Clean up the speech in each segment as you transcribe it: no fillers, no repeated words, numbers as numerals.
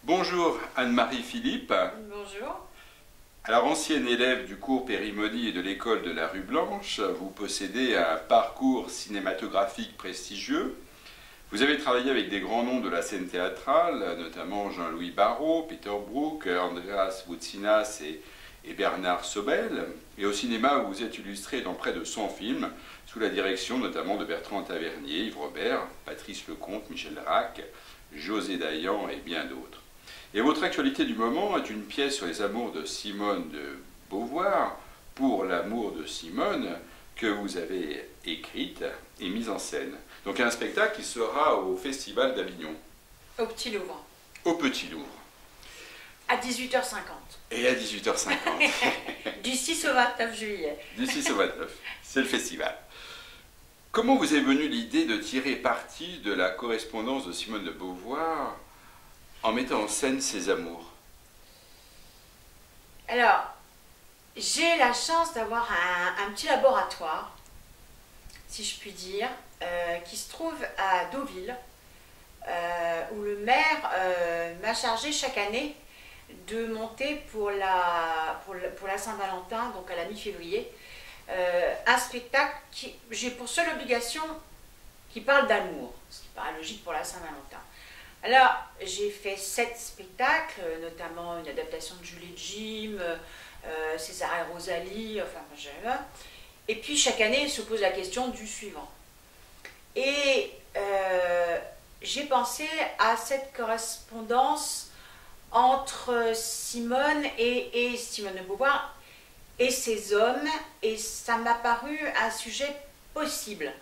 Bonjour Anne-Marie Philippe. Bonjour. Alors ancienne élève du cours Périmonie et de l'école de la Rue Blanche, vous possédez un parcours cinématographique prestigieux. Vous avez travaillé avec des grands noms de la scène théâtrale, notamment Jean-Louis Barrault, Peter Brook, Andreas Voutsinas et Bernard Sobel. Et au cinéma, vous vous êtes illustré dans près de 100 films, sous la direction notamment de Bertrand Tavernier, Yves Robert, Patrice Lecomte, Michel Drac, José Dayan et bien d'autres. Et votre actualité du moment est une pièce sur les amours de Simone de Beauvoir, Pour l'amour de Simone, que vous avez écrite et mise en scène. Donc un spectacle qui sera au Festival d'Avignon. Au Petit Louvre. Au Petit Louvre. À 18h50. Et à 18h50. Du 6 au 29 juillet. Du 6 au 29. C'est le festival. Comment vous est venue l'idée de tirer parti de la correspondance de Simone de Beauvoir en mettant en scène ses amours? Alors, j'ai la chance d'avoir un petit laboratoire, si je puis dire, qui se trouve à Deauville, où le maire m'a chargé chaque année de monter pour la Saint-Valentin, donc à la mi-février, un spectacle qui j'ai pour seule obligation qui parle d'amour, ce qui paraît logique pour la Saint-Valentin. Alors, j'ai fait 7 spectacles, notamment une adaptation de Julie Jim, César et Rosalie, enfin, et puis chaque année, il se pose la question du suivant. Et j'ai pensé à cette correspondance entre Simone et Simone de Beauvoir et ces hommes, et ça m'a paru un sujet possible.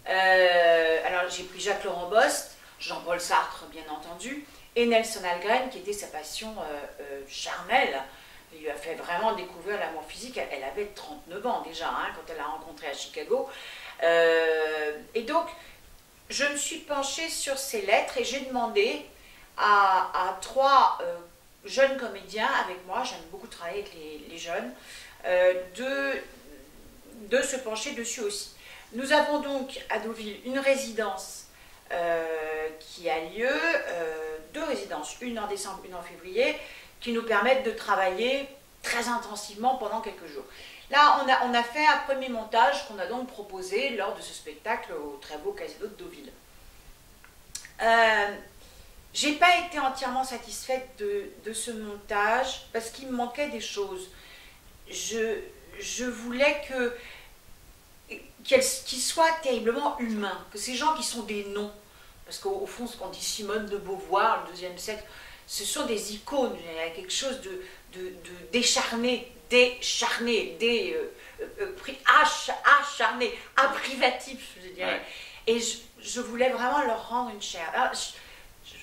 Alors, j'ai pris Jacques-Laurent Bost, Jean-Paul Sartre, bien entendu, et Nelson Algren, qui était sa passion charnelle. Il lui a fait vraiment découvrir l'amour physique. Elle avait 39 ans déjà, hein, quand elle l'a rencontré à Chicago. Et donc, je me suis penchée sur ces lettres et j'ai demandé à 3 jeunes comédiens avec moi, j'aime beaucoup travailler avec les jeunes, de se pencher dessus aussi. Nous avons donc à Deauville une résidence qui a lieu, 2 résidences, une en décembre, une en février, qui nous permettent de travailler très intensivement pendant quelques jours. Là, on a fait un premier montage qu'on a donc proposé lors de ce spectacle au très beau Casino de Deauville. J'ai pas été entièrement satisfaite de ce montage parce qu'il me manquait des choses. Je voulais qu'il soit terriblement humain, que ces gens qui sont des noms, parce qu'au fond, ce qu'on dit Simone de Beauvoir, le deuxième siècle, ce sont des icônes, il y a quelque chose décharné, acharné, privatif, je dirais. Ouais. Et je voulais vraiment leur rendre une chair. Alors,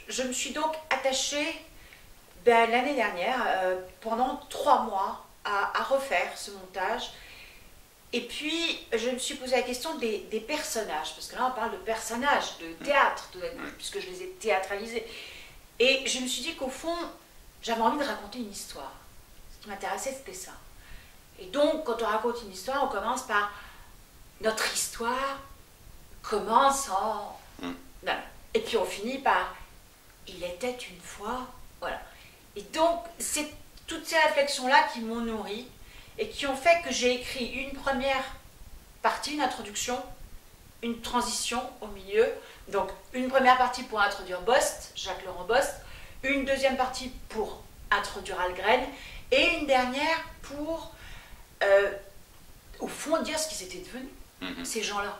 je me suis donc attachée l'année dernière, pendant 3 mois, à refaire ce montage. Et puis, je me suis posé la question des personnages, parce que là, on parle de personnages, de théâtre, puisque je les ai théâtralisés. Et je me suis dit qu'au fond, j'avais envie de raconter une histoire. Ce qui m'intéressait, c'était ça. Et donc, quand on raconte une histoire, on commence par notre histoire, commence en... Non. Et puis on finit par il était une fois, voilà. Et donc, c'est toutes ces réflexions-là qui m'ont nourrie et qui ont fait que j'ai écrit une première partie, une introduction, une transition au milieu. Donc, une première partie pour introduire Bost, Jacques-Laurent Bost, une deuxième partie pour introduire Algren, et une dernière pour, au fond, dire ce qu'ils étaient devenus, ces gens-là.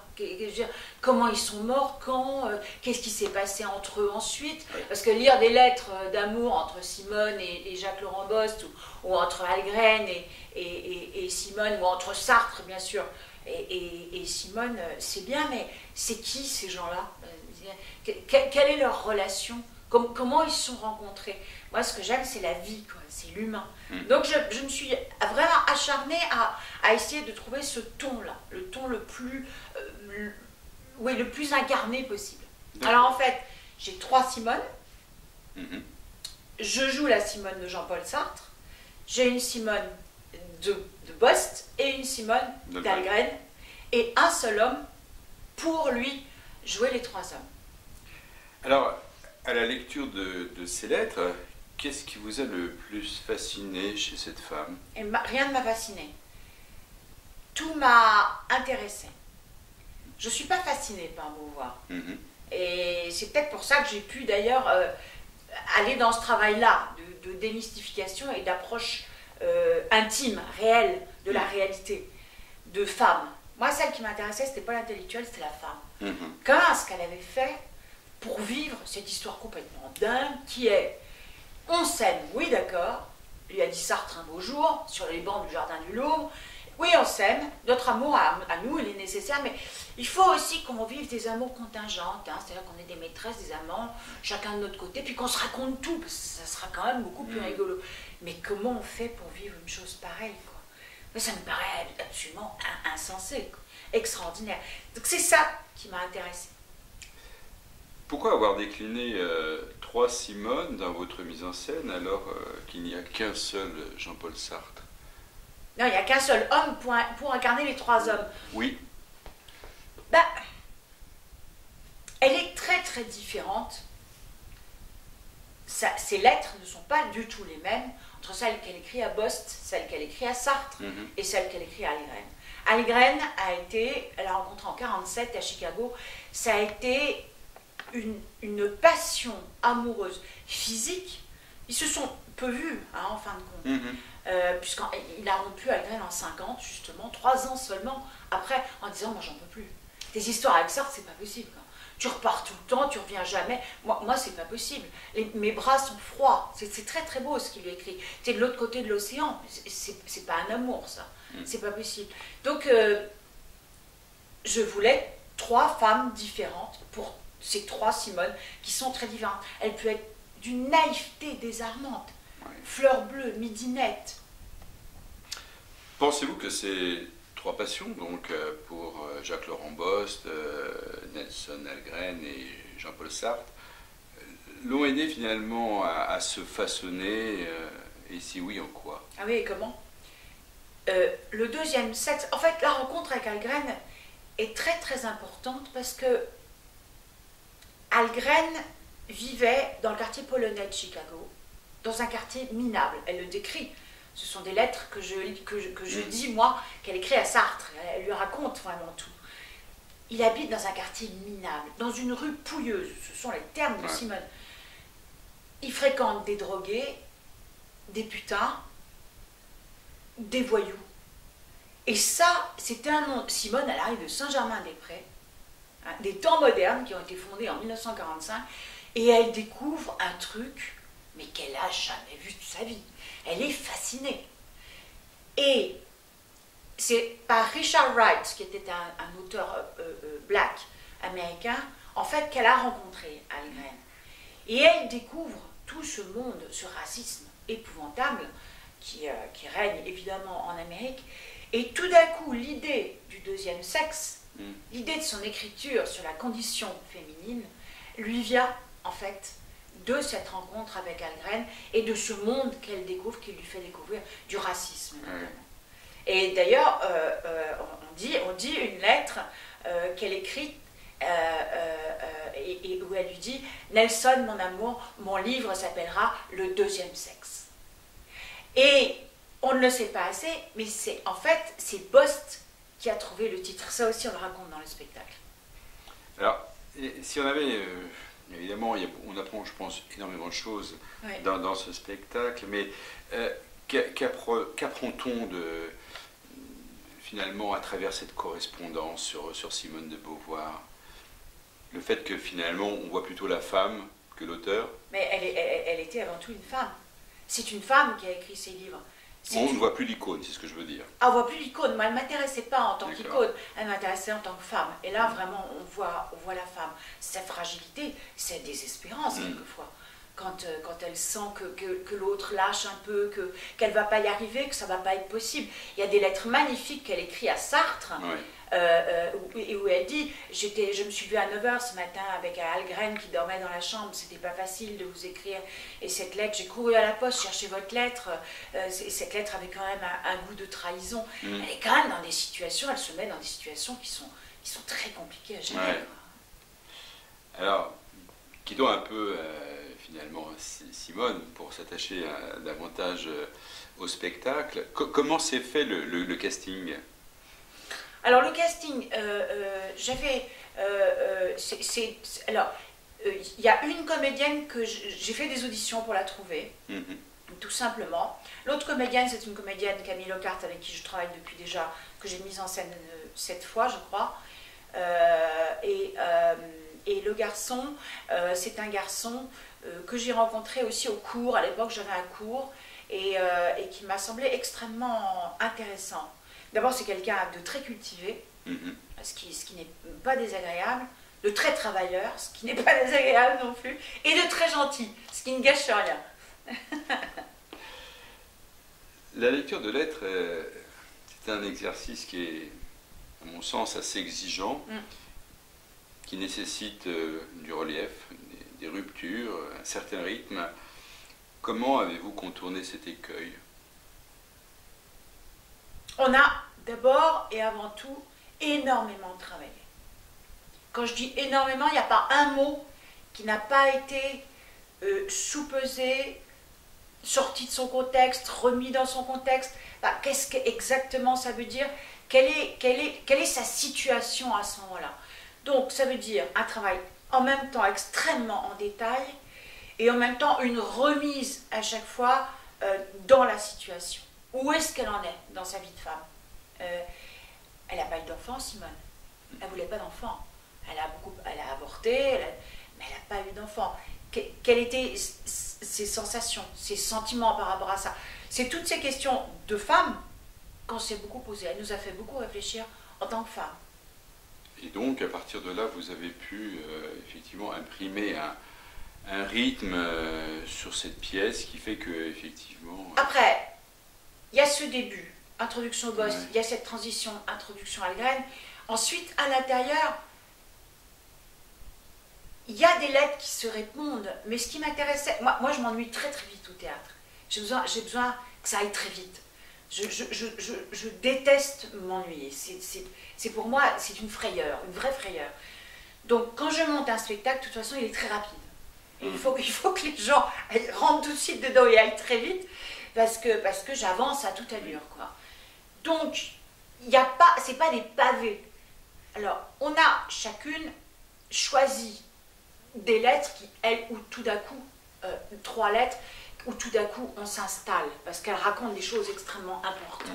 Comment ils sont morts, quand, qu'est-ce qui s'est passé entre eux ensuite. Parce que lire des lettres d'amour entre Simone et Jacques-Laurent Bost, ou entre Algren et Simone, ou entre Sartre, bien sûr, et Simone, c'est bien, mais c'est qui ces gens-là? Quelle est leur relation? Comment ils se sont rencontrés? Moi, ce que j'aime, c'est la vie, c'est l'humain. Donc, je me suis vraiment acharnée à essayer de trouver ce ton-là, le ton le plus, le plus incarné possible. Alors, en fait, j'ai 3 Simones. Je joue la Simone de Jean-Paul Sartre. J'ai une Simone de Bost et une Simone d'Algren. Et un seul homme pour lui jouer les 3 hommes. Alors, à la lecture de ces lettres, qu'est-ce qui vous a le plus fasciné chez cette femme? Rien ne m'a fasciné. Tout m'a intéressé. Je ne suis pas fascinée par Beauvoir. Et c'est peut-être pour ça que j'ai pu d'ailleurs aller dans ce travail-là de démystification et d'approche intime, réelle de la réalité, de femme. Moi, celle qui m'intéressait, c'était pas l'intellectuel, c'était la femme. Comment est-ce qu'elle avait fait pour vivre cette histoire complètement dingue qui est: on s'aime, oui d'accord, lui a dit Sartre un beau jour, sur les bancs du jardin du Louvre. Oui, on s'aime, notre amour à nous, il est nécessaire, mais il faut aussi qu'on vive des amours contingentes, hein, c'est-à-dire qu'on est des maîtresses, des amants, chacun de notre côté, puis qu'on se raconte tout, parce que ça sera quand même beaucoup plus rigolo. Mais comment on fait pour vivre une chose pareille, quoi? Mais ça me paraît absolument insensé, quoi. Extraordinaire. Donc c'est ça qui m'a intéressée. Pourquoi avoir décliné 3 Simone dans votre mise en scène alors qu'il n'y a qu'un seul Jean-Paul Sartre? Non, il n'y a qu'un seul homme pour incarner les 3 hommes. Oui. Bah, elle est très très différente. Ses lettres ne sont pas du tout les mêmes entre celles qu'elle écrit à Bost, celles qu'elle écrit à Sartre et celles qu'elle écrit à Algren. Algren elle a rencontré en 1947 à Chicago, ça a été une passion amoureuse physique. Ils se sont peu vus, hein, en fin de compte. Puisqu'il a rompu Algren en 50, justement, 3 ans seulement après, en disant: moi j'en peux plus. Des histoires avec Sartre, c'est pas possible, quoi. Tu repars tout le temps, tu reviens jamais. Moi c'est pas possible. Mes bras sont froids. C'est très très beau ce qu'il lui écrit. C'est de l'autre côté de l'océan. C'est pas un amour, ça. C'est pas possible. Donc, je voulais 3 femmes différentes pour ces 3 Simone qui sont très différentes. Elle peut être d'une naïveté désarmante. Fleur bleue, midinette. Pensez-vous que ces 3 passions, donc pour Jacques-Laurent Bost, Nelson Algren et Jean-Paul Sartre, l'ont aidé finalement à se façonner, et si oui, en quoi? Ah oui, et comment? Le deuxième sexe, en fait, la rencontre avec Algren est très très importante parce que Algren vivait dans le quartier polonais de Chicago, dans un quartier minable. Elle le décrit. Ce sont des lettres que je dis, moi, qu'elle écrit à Sartre. Elle lui raconte vraiment tout. Il habite dans un quartier minable, dans une rue pouilleuse. Ce sont les termes de Simone. Il fréquente des drogués, des putains, des voyous. Et ça, c'était un nom. Simone, elle arrive de Saint-Germain-des-Prés, hein, des temps modernes qui ont été fondés en 1945, et elle découvre un truc, mais qu'elle n'a jamais vu de sa vie. Elle est fascinée. Et c'est par Richard Wright, qui était un auteur black américain, en fait, qu'elle a rencontré Algren. Et elle découvre tout ce monde, ce racisme épouvantable qui règne évidemment en Amérique. Et tout d'un coup, l'idée du deuxième sexe, l'idée de son écriture sur la condition féminine, lui vient en fait de cette rencontre avec Algren et de ce monde qu'elle découvre, qui lui fait découvrir du racisme. Et d'ailleurs, on dit une lettre qu'elle écrit et où elle lui dit: Nelson, mon amour, mon livre s'appellera Le deuxième sexe. Et on ne le sait pas assez, mais en fait, c'est Bost qui a trouvé le titre. Ça aussi, on le raconte dans le spectacle. Alors, si on avait... évidemment, on apprend, je pense, énormément de choses dans ce spectacle, mais qu'apprend-on finalement à travers cette correspondance sur Simone de Beauvoir? Le fait que finalement, on voit plutôt la femme que l'auteur. Mais elle était avant tout une femme. C'est une femme qui a écrit ces livres. On ne voit plus l'icône, c'est ce que je veux dire. Ah, on ne voit plus l'icône. Moi, elle ne m'intéressait pas en tant qu'icône, elle m'intéressait en tant que femme. Et là, vraiment, on voit la femme. Sa fragilité, cette désespérance, quelquefois. Quand elle sent que l'autre lâche un peu, qu'elle ne va pas y arriver, que ça ne va pas être possible. Il y a des lettres magnifiques qu'elle écrit à Sartre, où elle dit: je me suis levée à 9h ce matin avec Algren qui dormait dans la chambre, c'était pas facile de vous écrire, et cette lettre, j'ai couru à la poste chercher votre lettre, cette lettre avait quand même un goût de trahison. Elle est quand même dans des situations, elle se met dans des situations qui sont très compliquées à gérer. Alors, Quittons un peu finalement Simone pour s'attacher davantage au spectacle. Comment s'est fait le casting? Alors le casting, alors, il y a une comédienne que j'ai fait des auditions pour la trouver, tout simplement. L'autre comédienne, c'est une comédienne, Camille Lockhart, avec qui je travaille depuis déjà, que j'ai mise en scène 7 fois, je crois. Et le garçon, c'est un garçon que j'ai rencontré aussi au cours. À l'époque, j'avais un cours et qui m'a semblé extrêmement intéressant. D'abord, c'est quelqu'un de très cultivé, ce qui n'est pas désagréable, de très travailleur, ce qui n'est pas désagréable non plus, et de très gentil, ce qui ne gâche rien. La lecture de lettres, c'est un exercice qui est, à mon sens, assez exigeant, qui nécessite du relief, des ruptures, un certain rythme. Comment avez-vous contourné cet écueil? On a d'abord et avant tout énormément travaillé. Quand je dis énormément, il n'y a pas un mot qui n'a pas été soupesé, sorti de son contexte, remis dans son contexte. Enfin, qu'est-ce que exactement ça veut dire? Quelle est sa situation à ce moment-là? Donc ça veut dire un travail en même temps extrêmement en détail et en même temps une remise à chaque fois dans la situation. Où est-ce qu'elle en est dans sa vie de femme? Elle n'a pas eu d'enfant, Simone. Elle ne voulait pas d'enfant. Elle a avorté, mais elle n'a pas eu d'enfant. Quelles étaient ses sensations, ses sentiments par rapport à ça? C'est toutes ces questions de femme qu'on s'est beaucoup posées. Elle nous a fait beaucoup réfléchir en tant que femme. Et donc, à partir de là, vous avez pu effectivement imprimer un rythme sur cette pièce qui fait que, effectivement... Après, il y a ce début, introduction au boss, Ouais. il y a cette transition, introduction à la graine. Ensuite, à l'intérieur, il y a des lettres qui se répondent, mais ce qui m'intéressait, moi je m'ennuie très très vite au théâtre. J'ai besoin que ça aille très vite. Je déteste m'ennuyer. C'est pour moi, c'est une frayeur, une vraie frayeur. Donc quand je monte un spectacle, de toute façon, il est très rapide. Et il faut que les gens rentrent tout de suite dedans et aillent très vite, parce que j'avance à toute allure, quoi. Donc, c'est pas des pavés. Alors, on a chacune choisi des lettres qui, elles, ou tout d'un coup, 3 lettres, où tout d'un coup on s'installe, parce qu'elles racontent des choses extrêmement importantes.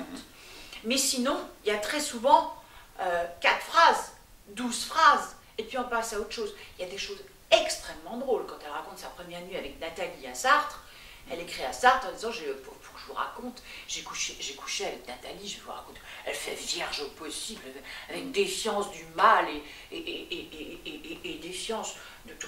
Mais sinon, il y a très souvent 4 phrases, 12 phrases, et puis on passe à autre chose. Il y a des choses extrêmement drôles. Quand elle raconte sa première nuit avec Nathalie à Sartres, elle écrit à Sartres en disant, faut que je vous raconte, j'ai couché avec Nathalie, je vais vous raconter. Elle fait vierge au possible, avec défiance du mal et défiance de tout.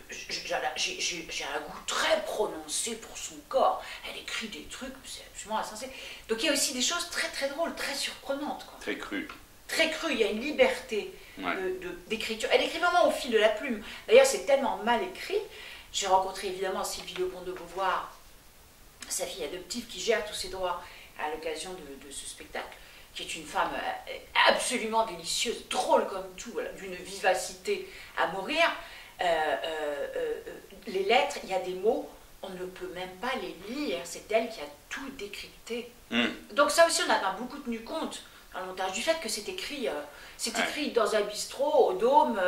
J'ai un goût très prononcé pour son corps. Elle écrit des trucs, c'est absolument insensé. Donc il y a aussi des choses très très drôles, très surprenantes, quoi. Très cru. Très cru, il y a une liberté d'écriture. Elle écrit vraiment au fil de la plume. D'ailleurs, c'est tellement mal écrit. J'ai rencontré évidemment Sylvie Lecomte de Beauvoir, sa fille adoptive, qui gère tous ses droits à l'occasion de ce spectacle, qui est une femme absolument délicieuse, drôle comme tout, voilà, d'une vivacité à mourir. Les lettres, il y a des mots, on ne peut même pas les lire, c'est elle qui a tout décrypté. Donc ça aussi, on a beaucoup tenu compte dans le montage du fait que c'est écrit dans un bistrot, au Dôme,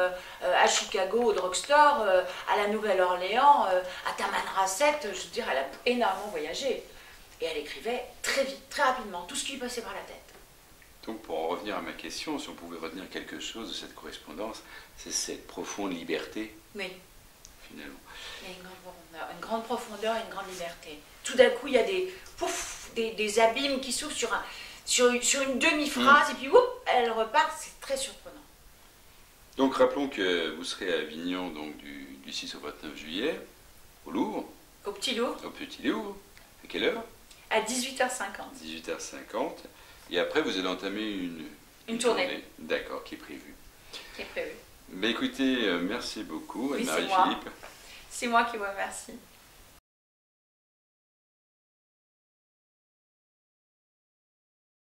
à Chicago, au Drugstore, à la Nouvelle-Orléans, à Tamanrasset. Je veux dire, elle a énormément voyagé. Et elle écrivait très vite, très rapidement, tout ce qui lui passait par la tête. Donc, pour en revenir à ma question, si on pouvait retenir quelque chose de cette correspondance, c'est cette profonde liberté, Oui. finalement. Il y a une grande profondeur et une grande liberté. Tout d'un coup, il y a des abîmes qui s'ouvrent sur une demi-phrase, et puis elle repart, c'est très surprenant. Donc, rappelons que vous serez à Avignon donc, du 6 au 29 juillet, au Louvre. Au Petit Louvre. Au Petit Louvre. À quelle heure? À 18h50. 18h50. Et après, vous allez entamer une tournée. D'accord, qui est prévue. Qui est prévue. Mais écoutez, merci beaucoup, Oui, Anne-Marie Philippe. c'est moi qui vous remercie.